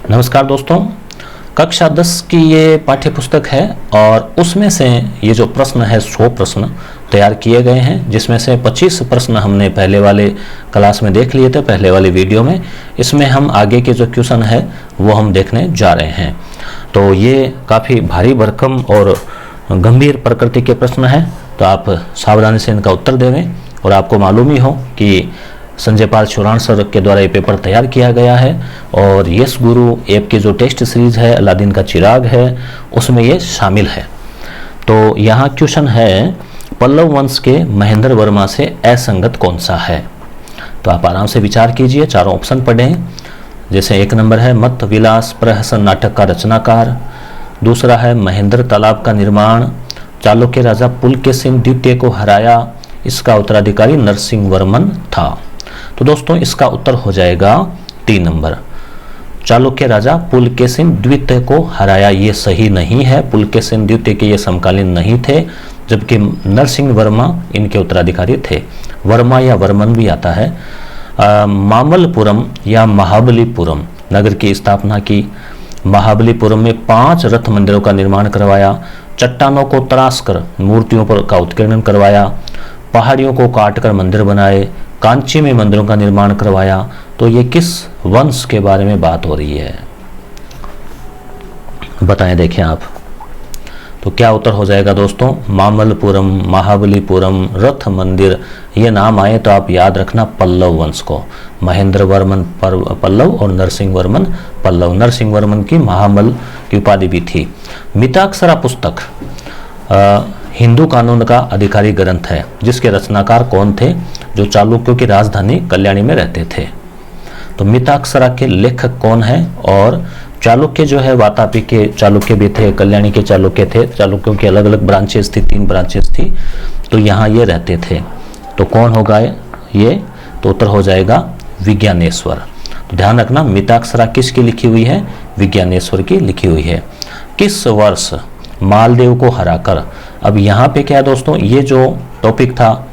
नमस्कार दोस्तों, कक्षा 10 की ये पाठ्य पुस्तक है और उसमें से ये जो प्रश्न है 100 प्रश्न तैयार किए गए हैं, जिसमें से 25 प्रश्न हमने पहले वाले क्लास में देख लिए थे, पहले वाले वीडियो में। इसमें हम आगे के जो क्वेश्चन है वो हम देखने जा रहे हैं। तो ये काफ़ी भारी भरकम और गंभीर प्रकृति के प्रश्न हैं, तो आप सावधानी से इनका उत्तर देवें। और आपको मालूम ही हो कि संजय पाल चौहान सर के द्वारा ये पेपर तैयार किया गया है और यस गुरु ऐप की जो टेस्ट सीरीज है अलादीन का चिराग है उसमें ये शामिल है। तो यहाँ क्वेश्चन है, पल्लव वंश के महेंद्र वर्मा से असंगत कौन सा है? तो आप आराम से विचार कीजिए, चारों ऑप्शन पढ़ें। जैसे एक नंबर है मत विलास प्रहसन नाटक का रचनाकार, दूसरा है महेंद्र तालाब का निर्माण, चालुक्य राजा पुलकेशिन द्वितीय को हराया, इसका उत्तराधिकारी नरसिंह वर्मन था। तो दोस्तों इसका उत्तर हो जाएगा 3 नंबर, चालुक्य राजा पुलकेशिन द्वितीय को हराया। ये सही नहीं है, पुलकेशिन द्वितीय के ये समकालीन नहीं थे, जबकि नरसिंह वर्मा इनके उत्तराधिकारी थे। वर्मा या वर्मन भी आता है। मामल्लपुरम या महाबलीपुरम नगर की स्थापना की, महाबलीपुरम में 5 रथ मंदिरों का निर्माण करवाया, चट्टानों को तराशकर मूर्तियों पर का उत्कीर्णन करवाया, पहाड़ियों को काटकर मंदिर बनाए, कांची में मंदिरों का निर्माण करवाया। तो ये किस वंश के बारे में बात हो रही है, बताएं, देखें आप। तो क्या उत्तर हो जाएगा दोस्तों? मामल्लपुरम, महाबलीपुरम, रथ मंदिर, ये नाम आए तो आप याद रखना पल्लव वंश को। महेंद्र वर्मन पल्लव और नरसिंह वर्मन पल्लव। नरसिंह वर्मन की महामल की उपाधि भी थी। मिताक्षरा पुस्तक हिंदू कानून का अधिकारी ग्रंथ है, जिसके रचनाकार कौन थे? जो चालुक्यों की राजधानी कल्याणी में रहते थे। तो मिताक्षरा के लेखक कौन है? और चालुक्य जो है वातापी के चालुक्य भी थे, कल्याणी के चालुक्य थे। चालुक्यों की अलग अलग ब्रांचेस थी, 3 ब्रांचेस थी, तो यहाँ ये रहते थे। तो कौन होगा ये? तो उत्तर हो जाएगा विज्ञानेश्वर। तो ध्यान रखना, मिताक्षरा किसकी लिखी हुई है? विज्ञानेश्वर की लिखी हुई है। किस वर्ष मालदेव को हराकर, अब यहाँ पे क्या है दोस्तों, ये जो टॉपिक था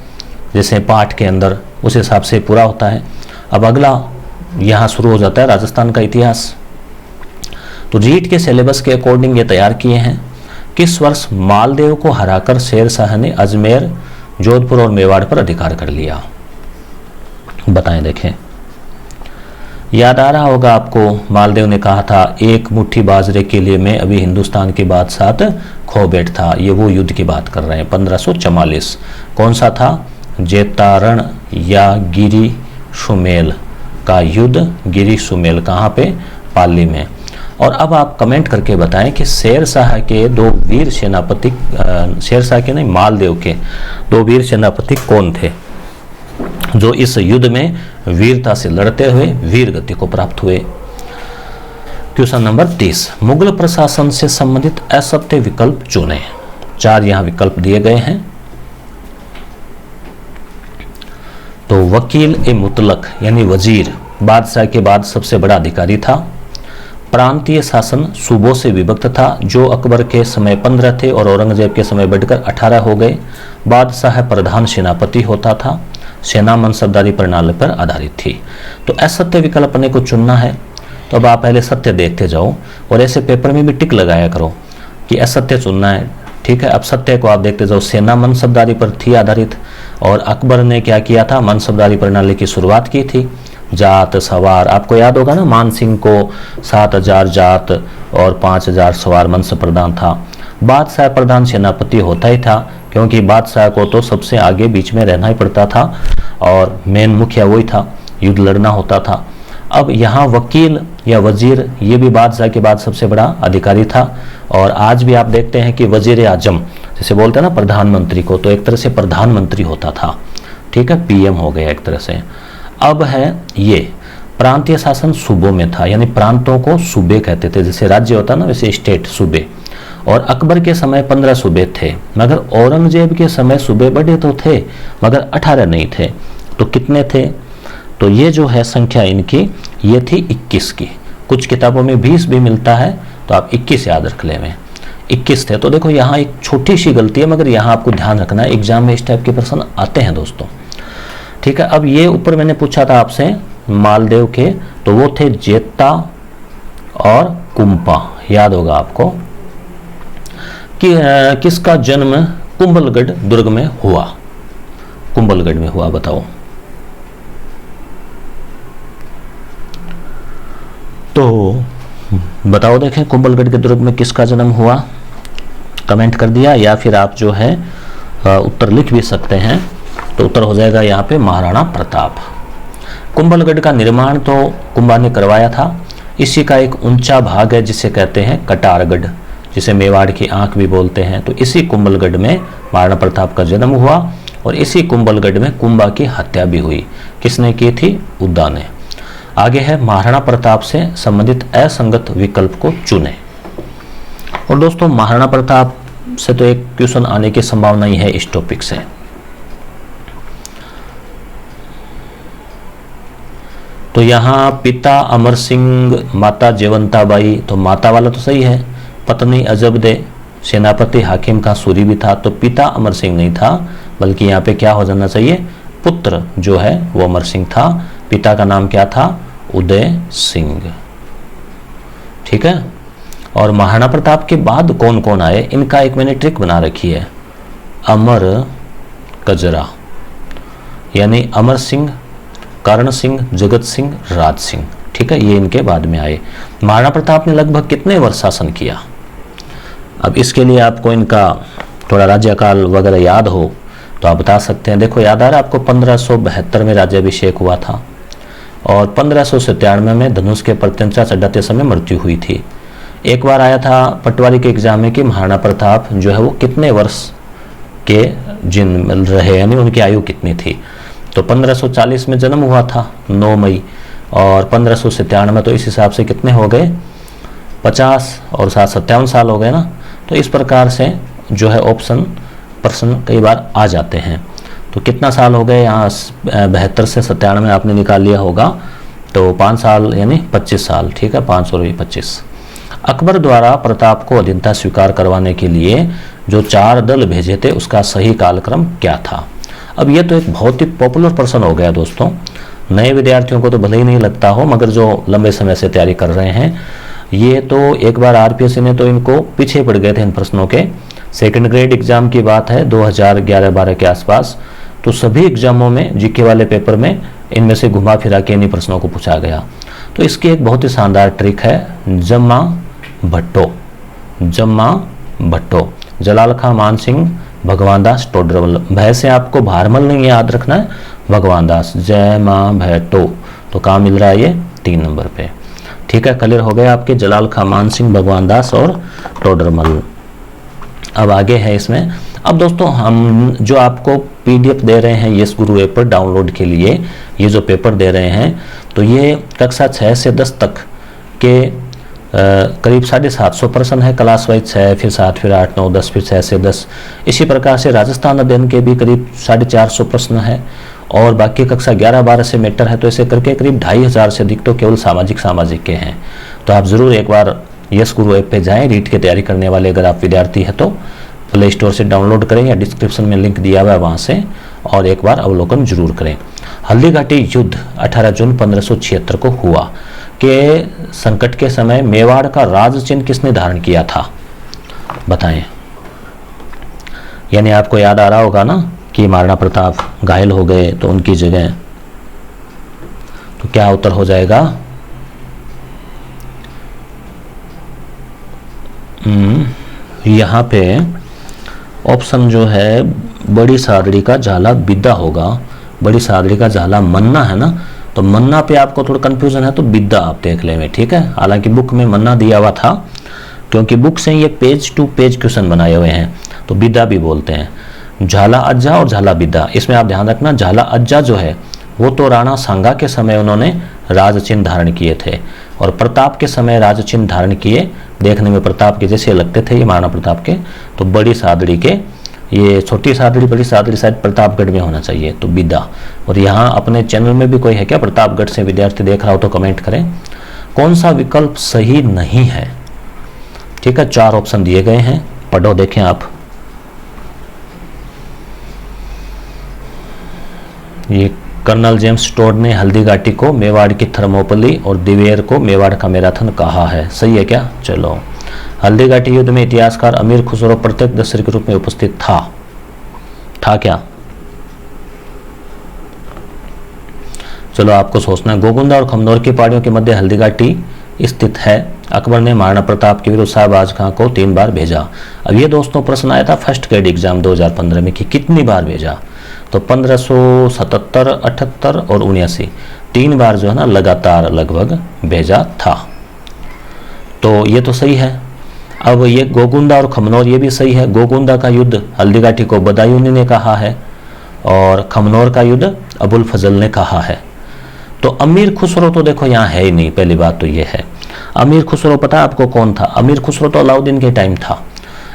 जैसे पाठ के अंदर उस हिसाब से पूरा होता है। अब अगला यहाँ शुरू हो जाता है राजस्थान का इतिहास। तो रीट के सिलेबस के अकॉर्डिंग ये तैयार किए हैं। किस वर्ष मालदेव को हराकर शेर शाह ने अजमेर, जोधपुर और मेवाड़ पर अधिकार कर लिया? बताएं, देखें। याद आ रहा होगा आपको, मालदेव ने कहा था एक मुट्ठी बाजरे के लिए मैं अभी हिंदुस्तान की बादशाहत खो बैठता। ये वो युद्ध की बात कर रहे हैं, 1544। कौन सा था? जेतारण या गिरी सुमेल का युद्ध। गिरी सुमेल कहाँ पे? पाली में। और अब आप कमेंट करके बताएं कि शेर शाह के 2 वीर सेनापति, शेर शाह के नहीं, मालदेव के 2 वीर सेनापति कौन थे जो इस युद्ध में वीरता से लड़ते हुए वीर गति को प्राप्त हुए? क्वेश्चन नंबर 30, मुगल प्रशासन से संबंधित असत्य विकल्प चुनें। 4 यहाँ विकल्प दिए गए हैं। तो वकील ए मुतलक यानी वजीर बादशाह के बाद सबसे बड़ा अधिकारी था। प्रांतीय शासन सूबों से विभक्त था, जो अकबर के समय 15 थे और औरंगजेब के समय बढ़कर 18 हो गए। बादशाह प्रधान सेनापति होता था। सेना मनसबदारी प्रणाली पर आधारित थी। तो असत्य विकल्प अपने को चुनना है। तो अब आप पहले सत्य देखते जाओ और ऐसे पेपर में भी टिक लगाया करो कि असत्य चुनना है, ठीक है। अब सत्य को आप देखते जाओ। सेना मनसबदारी पर थी आधारित, और अकबर ने क्या किया था? मनसबदारी प्रणाली की शुरुआत की थी। जात सवार, आपको याद होगा ना, मानसिंह को 7000 जात और 5000 सवार मनसब प्रधान था। बादशाह प्रधान सेनापति होता ही था, क्योंकि बादशाह को तो सबसे आगे बीच में रहना ही पड़ता था और मेन मुखिया वही था, युद्ध लड़ना होता था। अब यहाँ वकील या वजीर, ये भी बादशाह के बाद सबसे बड़ा अधिकारी था। और आज भी आप देखते हैं कि वजीर आजम जैसे बोलते हैं ना प्रधानमंत्री को, तो एक तरह से प्रधानमंत्री होता था, ठीक है, पीएम हो गया एक तरह से। अब है ये प्रांतीय शासन सूबों में था, यानी प्रांतों को सूबे कहते थे, जैसे राज्य होता ना वैसे स्टेट, सूबे। और अकबर के समय 15 सूबे थे, मगर औरंगजेब के समय सूबे बड़े तो थे मगर 18 नहीं थे। तो कितने थे? तो ये जो है संख्या इनकी, ये थी 21 की। कुछ किताबों में 20 भी मिलता है, तो आप 21 याद रख लें। 21 थे। तो देखो यहाँ एक छोटी सी गलती है, मगर यहाँ आपको ध्यान रखना है, एग्जाम में इस टाइप के प्रश्न आते हैं दोस्तों, ठीक है। अब ये ऊपर मैंने पूछा था आपसे मालदेव के, तो वो थे जेता और कुंपा, याद होगा आपको कि किसका जन्म कुंभलगढ़ दुर्ग में हुआ, कुंभलगढ़ में हुआ, बताओ। तो बताओ, देखें कुंभलगढ़ के दुर्ग में किसका जन्म हुआ, कमेंट कर दिया, या फिर आप जो है उत्तर लिख भी सकते हैं। तो उत्तर हो जाएगा यहाँ पे महाराणा प्रताप। कुंभलगढ़ का निर्माण तो कुंभा ने करवाया था। इसी का एक ऊंचा भाग है जिसे कहते हैं कटारगढ़, जिसे मेवाड़ की आंख भी बोलते हैं। तो इसी कुंभलगढ़ में महाराणा प्रताप का जन्म हुआ और इसी कुंभलगढ़ में कुंभा की हत्या भी हुई। किसने की थी? उद्दा ने। आगे है महाराणा प्रताप से संबंधित असंगत विकल्प को चुने। और दोस्तों महाराणा प्रताप से तो एक क्वेश्चन आने की संभावना ही है इस टॉपिक से। तो यहाँ पिता अमर सिंह, माता जयवंताबाई, तो माता वाला तो सही है। पत्नी अजबदे, सेनापति हाकिम का सूरी भी था, तो पिता अमर सिंह नहीं था, बल्कि यहाँ पे क्या हो जाना चाहिए? पुत्र जो है वो अमर सिंह था। पिता का नाम क्या था? उदय सिंह। ठीक है। और महाराणा प्रताप के बाद कौन कौन आए, इनका एक मैंने ट्रिक बना रखी है। अमर कजरा, यानी अमर सिंह, कर्ण सिंह, जगत सिंह, राज सिंह। ठीक है, ये इनके बाद में आए। महाराणा प्रताप ने लगभग कितने वर्ष शासन किया? अब इसके लिए आपको इनका थोड़ा राज्यकाल वगैरह याद हो तो आप बता सकते हैं। देखो याद आ रहा है आपको, 1572 में राज्याभिषेक हुआ था और 1597 में धनुष के प्रत्यंचा चढ़ाते समय मृत्यु हुई थी। एक बार आया था पटवारी के एग्जाम में कि महाराणा प्रताप जो है वो कितने वर्ष के जिन रहे, यानी उनकी आयु कितनी थी। तो 1540 में जन्म हुआ था 9 मई, और 1597 में, तो इस हिसाब से कितने हो गए? 50 और 57 साल हो गए ना। तो इस प्रकार से जो है ऑप्शन प्रश्न कई बार आ जाते हैं। तो कितना साल हो गए यहाँ? 72 से 97 में आपने निकाल लिया होगा, तो 5 साल यानी 25 साल। ठीक है, 5 और 25। अकबर द्वारा प्रताप को अधीनता स्वीकार करवाने के लिए जो 4 दल भेजे थे उसका सही कालक्रम क्या था? अब ये तो एक बहुत ही पॉपुलर प्रश्न हो गया दोस्तों। नए विद्यार्थियों को तो भले ही नहीं लगता हो, मगर जो लंबे समय से तैयारी कर रहे हैं, ये तो एक बार आरपीएससी ने तो इनको पीछे पड़ गए थे इन प्रश्नों के। सेकंड ग्रेड एग्जाम की बात है 2011-12 के आसपास, तो सभी एग्जामों में जीके वाले पेपर में इनमें से घुमा फिरा के इन्हीं प्रश्नों को पूछा गया। तो इसकी एक बहुत ही शानदार ट्रिक है, जम्मा भट्टो। जम्मा भट्टो, जलाल खां मान सिंह, भगवान दास टोडरमल। भय से आपको भारमल नहीं याद रखना है, भगवान दास। जय मां भट्टो, तो कहाँ मिल रहा है ये? 3 नंबर पे। ठीक है, क्लियर हो गए आपके जलाल खां मान सिंह, भगवान दास और टोडरमल। अब आगे है इसमें। अब दोस्तों हम जो आपको पीडीएफ दे रहे हैं यस गुरु ऐप पर डाउनलोड के लिए, ये जो पेपर दे रहे हैं, तो ये कक्षा 6 से 10 तक के करीब 750 प्रश्न है। क्लास वाइज 6, फिर 7, फिर 8, 9, 10, फिर 6 से 10। इसी प्रकार से राजस्थान अध्ययन के भी करीब 450 प्रश्न है, और बाकी कक्षा 11-12 से मैटर है। तो ऐसे करके करीब 2500 से अधिक तो केवल सामाजिक के हैं। तो आप जरूर एक बार यस गुरु ऐप पे जाएं। रीट की तैयारी करने वाले अगर आप विद्यार्थी हैं तो प्ले स्टोर से डाउनलोड करें, या डिस्क्रिप्शन में लिंक दिया हुआ है वहाँ से, और एक बार अवलोकन जरूर करें। हल्दीघाटी युद्ध 18 जून 1576 को हुआ के संकट के समय मेवाड़ का राज चिन्ह किसने धारण किया था? बताएं। यानी आपको याद आ रहा होगा ना कि महाराणा प्रताप घायल हो गए, तो उनकी जगह तो क्या उत्तर हो जाएगा? यहाँ पे ऑप्शन जो है बड़ी सादड़ी का झाला बिद्दा होगा। बड़ी सादड़ी का झाला मन्ना है ना, तो मन्ना पे आपको थोड़ा कंफ्यूजन है तो बिद्दा आप देख लेंगे। ठीक है, हालांकि बुक में मन्ना दिया हुआ था, क्योंकि बुक से ये पेज टू पेज क्वेश्चन बनाए हुए हैं, तो बिद्दा भी बोलते हैं। झाला अज्जा और झाला बिद्दा, इसमें आप ध्यान रखना, झाला अज्जा जो है वो तो राणा सांगा के समय उन्होंने राज चिन्ह धारण किए थे, और प्रताप के समय राज चिन्ह धारण किए, देखने में प्रताप के जैसे लगते थे ये महाराणा प्रताप के। तो बड़ी सादड़ी के, ये छोटी सादड़ी बड़ी सादड़ी शायद प्रतापगढ़ में होना चाहिए, तो बिद्दा। और यहाँ अपने चैनल में भी कोई है क्या प्रतापगढ़ से विद्यार्थी देख रहा हो तो कमेंट करें। कौन सा विकल्प सही नहीं है? ठीक है, 4 ऑप्शन दिए गए हैं, पढ़ो देखें आप। ये कर्नल जेम्स टोड ने हल्दीघाटी को मेवाड़ की थर्मोपली और दिवेर को मेवाड़ का मैराथन कहा है। सही है क्या? चलो, हल्दीघाटी युद्ध में इतिहासकार अमीर खुसरो प्रत्यक्षदर्शी के रूप में उपस्थित था क्या? चलो, आपको सोचना है। गोगुंदा और खमनोर की पहाड़ियों के मध्य हल्दीघाटी स्थित है। अकबर ने महाराणा प्रताप के विरुद्ध शाहबाज खां को 3 बार भेजा। अब ये दोस्तों प्रश्न आया था फर्स्ट ग्रेड एग्जाम 2015 में कि कितनी बार भेजा, तो 1577, 78 और 79, 3 बार जो है ना लगातार लगभग भेजा था। तो ये तो सही है। अब ये गोगुंदा और खमनोर ये भी सही है। गोगुंदा का युद्ध हल्दीघाटी को बदायूनी ने कहा है और खमनोर का युद्ध अबुल फजल ने कहा है। तो अमीर खुसरो तो देखो यहाँ है ही नहीं, पहली बात तो ये है। अमीर खुसरो पता है आपको कौन था? अमीर खुसरो तो अलाउद्दीन के टाइम था,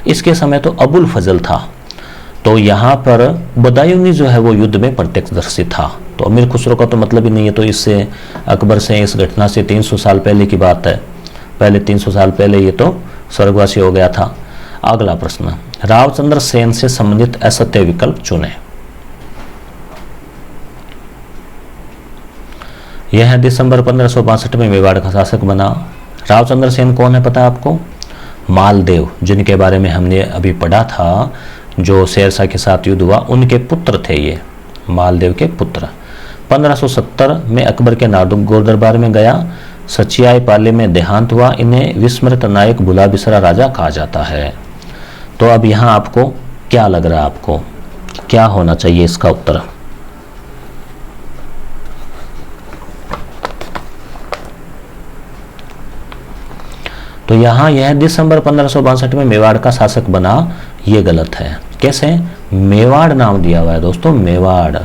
इसके समय तो अबुल फजल था। तो यहाँ पर बदायूनी जो है वो युद्ध में प्रत्यक्षदर्शी था। तो अमीर खुसरो का तो मतलब ही नहीं है। तो इससे अकबर से इस घटना से 300 साल पहले की बात है, पहले 300 साल पहले ये तो स्वर्गवासी हो गया था। अगला प्रश्न, रावचंद्र सेन से संबंधित असत्य विकल्प चुने। यह दिसंबर 1562 में मेवाड़ का शासक बना। रावचंद्र सेन कौन है पता है आपको? मालदेव, जिनके बारे में हमने अभी पढ़ा था, जो शेरशाह के साथ युद्ध हुआ, उनके पुत्र थे ये, मालदेव के पुत्र। 1570 में अकबर के नागौर दरबार में गया। सचियाई पाली में देहांत हुआ। इन्हें विस्मृत नायक भुला बिसरा राजा कहा जाता है। तो अब यहाँ आपको क्या लग रहा है, आपको क्या होना चाहिए इसका उत्तर? तो यहाँ यह दिसंबर 1562 में मेवाड़ का शासक बना, ये गलत है। कैसे? मेवाड़ नाम दिया हुआ है दोस्तों, मेवाड़।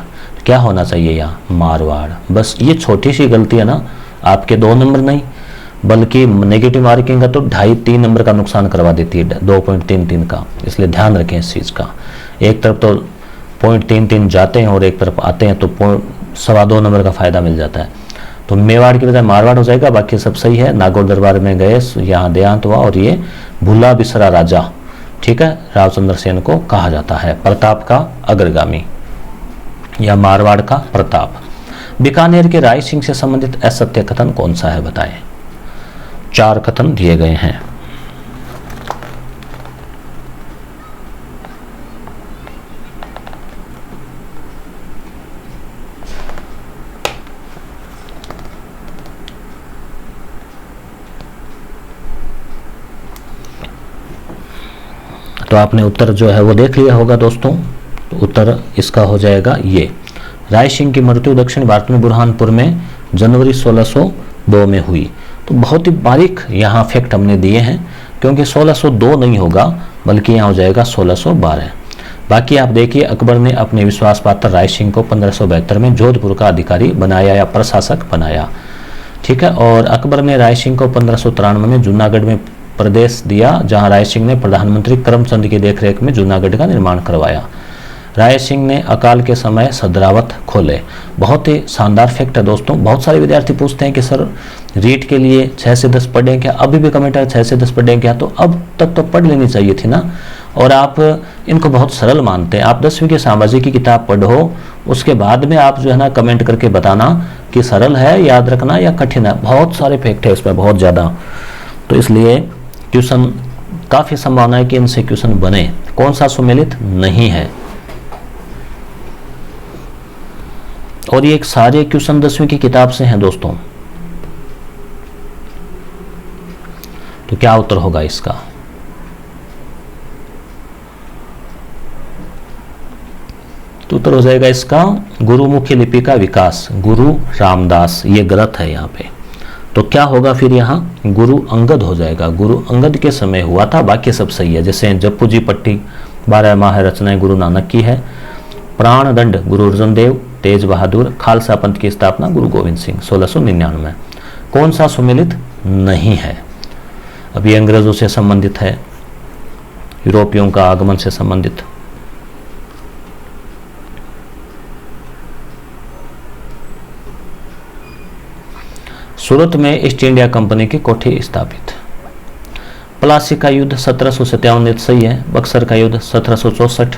क्या होना चाहिए यहाँ? मारवाड़। बस ये छोटी सी गलती है ना, आपके 2 नंबर नहीं बल्कि नेगेटिव मार्किंग का तो 2.5-3 नंबर का नुकसान करवा देती है, 2.33 का। इसलिए ध्यान रखें इस चीज़ का। एक तरफ तो 0.33 जाते हैं और एक तरफ आते हैं, तो 2.25 नंबर का फायदा मिल जाता है। तो मेवाड़ की बजाय मारवाड़ हो जाएगा, बाकी सब सही है। नागौर दरबार में गए, यहाँ देहांत हुआ और ये भुला बिसरा राजा, ठीक है, रावचंद्र सेन को कहा जाता है, प्रताप का अग्रगामी या मारवाड़ का प्रताप। बीकानेर के राय सिंह से संबंधित असत्य कथन कौन सा है बताएं? 4 कथन दिए गए हैं। तो आपने उत्तर जो है वो देख लिया होगा दोस्तों। तो उत्तर इसका हो जाएगा ये। राय सिंह की मृत्यु दक्षिण भारत में बुरहानपुर में जनवरी 1602 में हुई। तो बहुत ही बारीक यहाँ फैक्ट हमने दिए हैं, क्योंकि 1602 नहीं होगा बल्कि यहाँ हो जाएगा 1612। बाकी आप देखिए, अकबर ने अपने विश्वास पात्र राय सिंह को 1572 में जोधपुर का अधिकारी बनाया या प्रशासक बनाया, ठीक है। और अकबर ने राय सिंह को 1593 में जूनागढ़ में प्रदेश दिया, जहां राय सिंह ने प्रधानमंत्री करमचंद की देखरेख में जूनागढ़ का निर्माण करवाया। राय सिंह ने अकाल के समय सदरावत खोले। बहुत ही शानदार फैक्ट है दोस्तों। बहुत सारे विद्यार्थी पूछते हैं कि सर रीट के लिए 6 से 10 पढ़े क्या? अभी भी कमेंट है 6 से 10 पढ़े क्या? तो अब तक तो पढ़ लेनी चाहिए थी ना। और आप इनको बहुत सरल मानते हैं। आप 10वीं की सामाजिक की किताब पढ़ो, उसके बाद में आप जो है ना कमेंट करके बताना कि सरल है, याद रखना, या कठिन है। बहुत सारे फैक्ट है इसमें, बहुत ज़्यादा। तो इसलिए क्वेश्चन काफ़ी संभावना है कि इनसे क्वेश्चन बने। कौन सा सुमेलित नहीं है। और ये एक सारे क्वेश्चन 10वीं की किताब से हैं दोस्तों। तो क्या उत्तर होगा इसका? तो उत्तर हो जाएगा इसका गुरुमुखी लिपि का विकास, गुरु रामदास। ये गलत है यहाँ पे। तो क्या होगा फिर? यहाँ गुरु अंगद हो जाएगा। गुरु अंगद के समय हुआ था, बाकी सब सही है। जैसे जप्पू जी पट्टी 12 माह रचनाएं गुरु नानक की है। प्राण दंड गुरु अर्जन देव, तेज बहादुर, खालसा पंथ की स्थापना गुरु गोविंद सिंह 1699। कौन सा सुमेलित नहीं है? अब ये अंग्रेजों से संबंधित है, यूरोपियों का आगमन से संबंधित। सूरत में ईस्ट इंडिया कंपनी की कोठी स्थापित। प्लासी का युद्ध 1757 सही है। बक्सर का युद्ध 1764।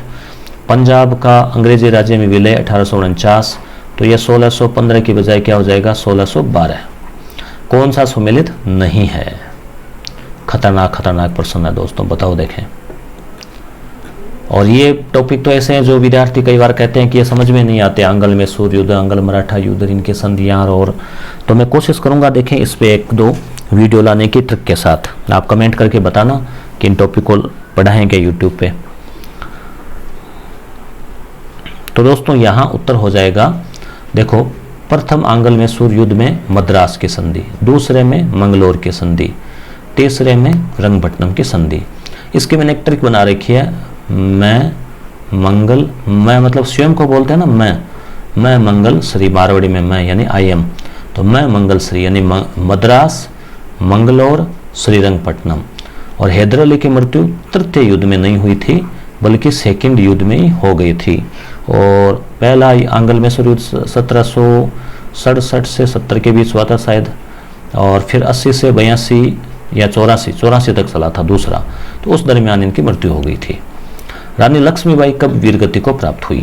पंजाब का अंग्रेजी राज्य में विलय 1849। तो ये 1615 की बजाय क्या हो जाएगा 1612। कौन सा सुमेलित नहीं है? खतरनाक खतरनाक प्रश्न है दोस्तों, बताओ देखें। और ये टॉपिक तो ऐसे हैं जो विद्यार्थी कई बार कहते हैं कि ये समझ में नहीं आते, आंगल में सूर्य युद्ध, आंगल मराठा युद्ध, इनके संधियां, और तो मैं कोशिश करूंगा देखें इस पे 1-2 वीडियो लाने की ट्रिक के साथ। आप कमेंट करके बताना कि इन टॉपिक को पढ़ाएंगे यूट्यूब पे। तो दोस्तों यहाँ उत्तर हो जाएगा, देखो प्रथम आंगल में सूर्य युद्ध में मद्रास की संधि, दूसरे में मंगलोर की संधि, तीसरे में रंगपट्टनम की संधि। इसकी मैंने एक ट्रिक बना रखी है, मैं मंगल, मैं मतलब स्वयं को बोलते हैं ना, मैं मंगल श्री, मारवाड़ी में मैं यानी आई एम, तो मैं मंगल श्री यानी मद्रास, मंगलोर, श्रीरंगपट्टनम। और हैदर अली की मृत्यु तृतीय युद्ध में नहीं हुई थी बल्कि सेकंड युद्ध में ही हो गई थी। और पहला आंगल में सूर्य युद्ध 1767 से 70 के बीच हुआ था शायद, और फिर 80 से 82 या 84 तक चला था दूसरा, तो उस दरमियान इनकी मृत्यु हो गई थी। रानी लक्ष्मीबाई कब वीरगति को प्राप्त हुई?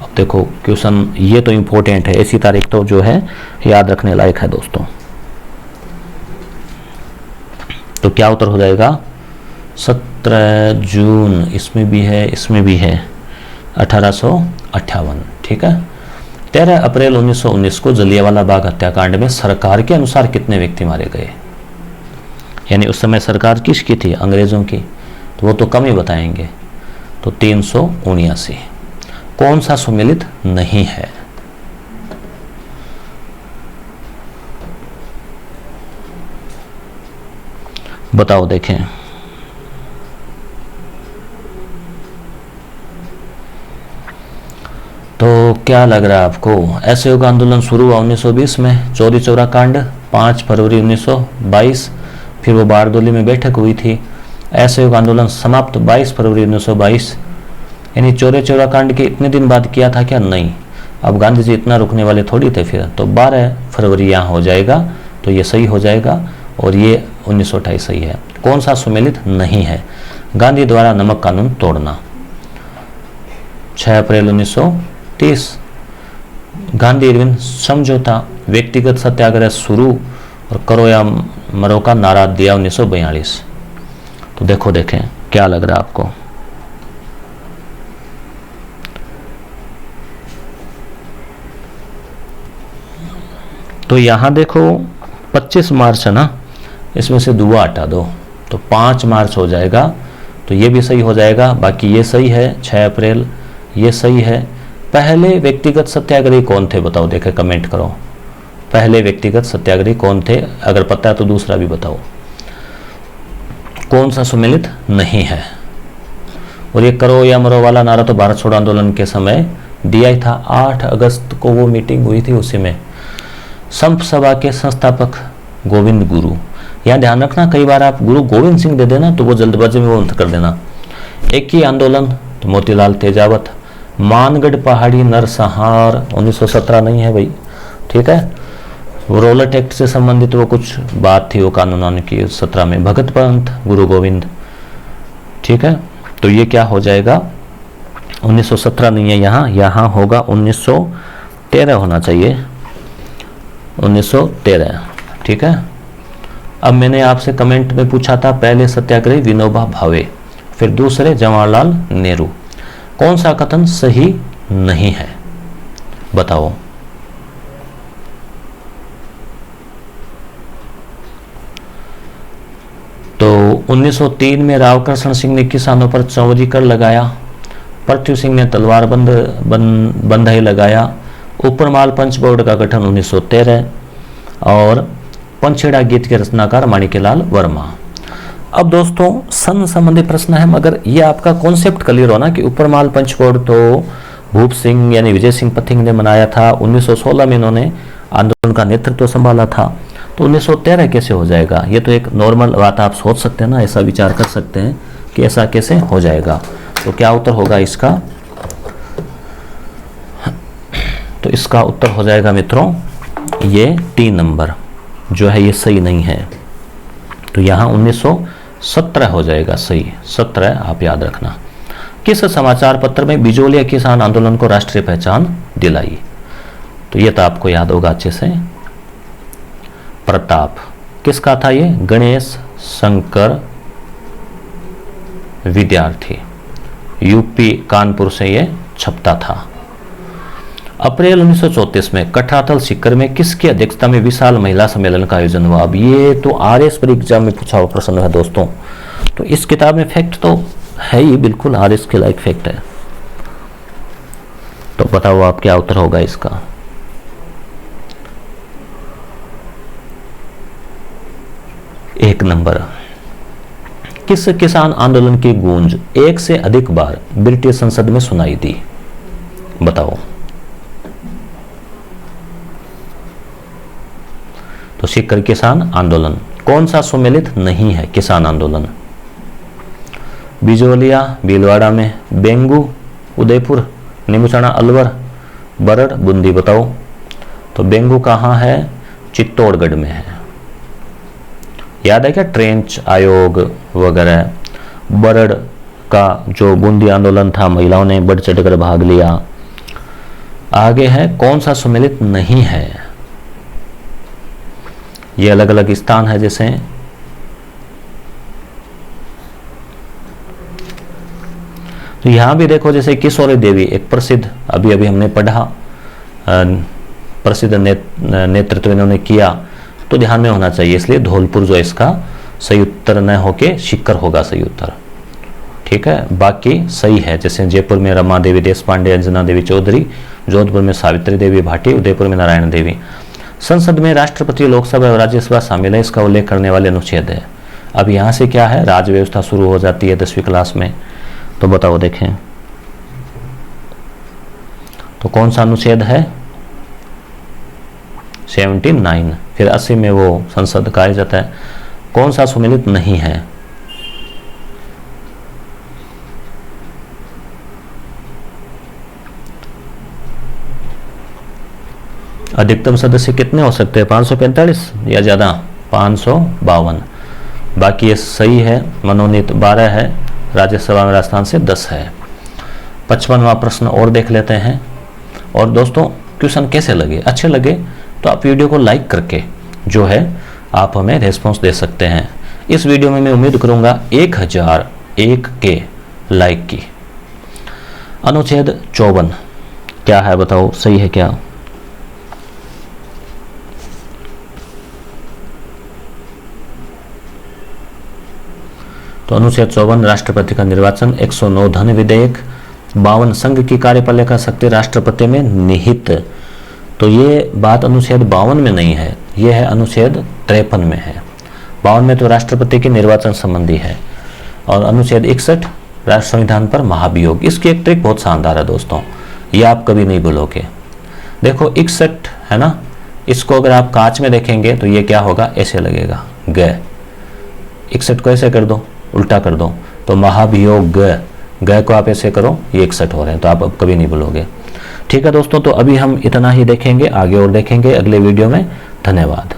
अब देखो क्वेश्चन ये तो इम्पोर्टेंट है, ऐसी तारीख तो जो है याद रखने लायक है दोस्तों। तो क्या उत्तर हो जाएगा 17 जून, इसमें भी है इसमें भी है 1858, ठीक है। 13 अप्रैल 1919 को जलियांवाला बाग हत्याकांड में सरकार के अनुसार कितने व्यक्ति मारे गए? यानी उस समय सरकार किसकी थी? अंग्रेजों की, तो वो तो कम ही बताएंगे, तो 379। कौन सा सुमेलित नहीं है? बताओ देखें। तो क्या लग रहा है आपको? असहयोग आंदोलन शुरू हुआ 1920 में, चौरी चौरा कांड 5 फरवरी 1922, फिर वो बारदोली में बैठक हुई थी। असहयोग आंदोलन समाप्त 22 फरवरी 1922, यानी चौरी चौरा कांड के इतने दिन बाद किया था क्या? नहीं। अब गांधी जी इतना रुकने वाले थोड़ी थे फिर, तो 12 फरवरी यहाँ हो जाएगा, तो ये सही हो जाएगा, और ये 1928 सही है। कौन सा सुमेलित नहीं है? गांधी द्वारा नमक कानून तोड़ना 6 अप्रैल 1930, गांधी इरविन समझौता, व्यक्तिगत सत्याग्रह शुरू और करो या मरो का नारा दिया 1942। तो देखो देखें क्या लग रहा है आपको? तो यहां देखो 25 मार्च है ना, इसमें से दुआ हटा दो तो 5 मार्च हो जाएगा, तो ये भी सही हो जाएगा। बाकी ये सही है 6 अप्रैल, ये सही है। पहले व्यक्तिगत सत्याग्रही कौन थे बताओ, देखे कमेंट करो। पहले व्यक्तिगत सत्याग्रही कौन थे? अगर पता है तो दूसरा भी बताओ। कौन सा सुमेलित नहीं है? और ये करो या मरो वाला नारा तो भारत छोड़ो आंदोलन के समय दिया ही था। 8 अगस्त को वो मीटिंग हुई थी, उसी में संप सभा के संस्थापक गोविंद गुरु। यहाँ ध्यान रखना, कई बार आप गुरु गोविंद सिंह दे देना तो वो जल्दबाजी में वो अंत कर देना। एक ही आंदोलन तो मोतीलाल तेजावत। मानगढ़ पहाड़ी नरसंहार 1917 नहीं है भाई, ठीक है। वो रोलट एक्ट से संबंधित वो कुछ बात थी, वो कानून की 17 में। भगत पंथ गुरु गोविंद, ठीक है। तो ये क्या हो जाएगा? 1917 नहीं है यहाँ, यहाँ होगा 1913 होना चाहिए, 1913, ठीक है। अब मैंने आपसे कमेंट में पूछा था, पहले सत्याग्रही विनोबा भावे, फिर दूसरे जवाहरलाल नेहरू। कौन सा कथन सही नहीं है बताओ? तो 1903 में रावकृष्ण सिंह ने किसानों पर चौवरी कर लगाया। पृथ्वी सिंह ने तलवार बंधाई लगाया। ऊपरमाल पंच बोर्ड का गठन 1913, और पंछेड़ा गीत के रचनाकार माणिक्यलाल वर्मा। अब दोस्तों सन संबंधी प्रश्न है, मगर ये आपका कॉन्सेप्ट क्लियर होना कि ऊपरमाल पंच बोर्ड तो भूप सिंह यानी विजय सिंह पथिंग ने बनाया था। 1916 में इन्होंने आंदोलन का नेतृत्व संभाला था, तो 1913 कैसे हो जाएगा? ये तो एक नॉर्मल बात आप सोच सकते हैं ना, ऐसा विचार कर सकते हैं कि ऐसा कैसे हो जाएगा। तो क्या उत्तर होगा इसका? तो इसका उत्तर हो जाएगा मित्रों ये 3 नंबर जो है, ये सही नहीं है। तो यहाँ 1917 हो जाएगा सही, 17 आप याद रखना। किस समाचार पत्र में बिजोलिया किसान आंदोलन को राष्ट्रीय पहचान दिलाई? तो ये तो आपको याद होगा अच्छे से। प्रताप किसका था ये? गणेश शंकर विद्यार्थी, यूपी कानपुर से ये छपता था। अप्रैल 1934 में कठातल सीकर में किसकी अध्यक्षता में विशाल महिला सम्मेलन का आयोजन हुआ? अब ये तो आरएस पर एग्जाम में पूछा हुआ प्रश्न है दोस्तों, तो इस किताब में फैक्ट तो है ही, बिल्कुल आरएस के लायक फैक्ट है। तो बताओ आप क्या उत्तर होगा इसका? एक नंबर। किस किसान आंदोलन की गूंज एक से अधिक बार ब्रिटिश संसद में सुनाई दी? बताओ। तो सीकर किसान आंदोलन। कौन सा सुमेलित नहीं है किसान आंदोलन? बिजोलिया भीलवाड़ा में, बेंगू उदयपुर, नीमूचना अलवर, बरड़ बूंदी। बताओ। तो बेंगू कहाँ है? चित्तौड़गढ़ में है। याद है क्या? ट्रेंच आयोग वगैरह। बरड़ का जो बूंदी आंदोलन था, महिलाओं ने बढ़ चढ़कर भाग लिया। आगे है कौन सा सुमेलित नहीं है? ये अलग अलग स्थान है जैसे तो यहां भी देखो, जैसे किशोरी देवी एक प्रसिद्ध, अभी अभी हमने पढ़ा, प्रसिद्ध नेतृत्व इन्होंने किया, तो ध्यान में होना चाहिए, इसलिए धौलपुर जो इसका सही उत्तर न होके सीकर होगा सही उत्तर। ठीक है, बाकी सही है। जैसे जयपुर में रमा देवी देश पांडे, अंजना देवी चौधरी, जोधपुर में सावित्री देवी भाटी, उदयपुर में नारायण देवी। संसद में राष्ट्रपति, लोकसभा और राज्यसभा शामिल है, इसका उल्लेख करने वाले अनुच्छेद है। अब यहाँ से क्या है? राज्य व्यवस्था शुरू हो जाती है 10वीं क्लास में। तो बताओ, देखें तो कौन सा अनुच्छेद है? 79। फिर 80 में वो संसद कहा जाता है। कौन सा सुमेलित नहीं है? अधिकतम सदस्य कितने हो सकते हैं? 545 या ज्यादा? 552। बाकी ये सही है। मनोनीत 12 है, राज्यसभा में राजस्थान से 10 है। 55वां प्रश्न और देख लेते हैं। और दोस्तों क्वेश्चन कैसे लगे? अच्छे लगे तो आप वीडियो को लाइक करके जो है आप हमें रेस्पॉन्स दे सकते हैं। इस वीडियो में मैं उम्मीद करूंगा 1001 के लाइक की। अनुच्छेद 54 क्या है? बताओ, सही है क्या? तो अनुच्छेद 54 राष्ट्रपति का निर्वाचन। 109 धन विधेयक। 52 संघ की कार्यपालिका शक्ति राष्ट्रपति में निहित। तो ये बात अनुच्छेद 52 में नहीं है, ये है अनुच्छेद 53 में है। 52 में तो राष्ट्रपति के निर्वाचन संबंधी है। और अनुच्छेद 61 राष्ट्र संविधान पर महाभियोग। इसकी एक ट्रिक बहुत शानदार है दोस्तों, ये आप कभी नहीं भूलोगे। देखो 61 है ना, इसको अगर आप कांच में देखेंगे तो ये क्या होगा? ऐसे लगेगा, ग। 61 को ऐसे कर दो, उल्टा कर दो, तो महाभियोग ग को आप ऐसे करो, ये 61 हो रहे हैं। तो आप अब कभी नहीं भूलोगे। ठीक है दोस्तों, तो अभी हम इतना ही देखेंगे, आगे और देखेंगे अगले वीडियो में। धन्यवाद।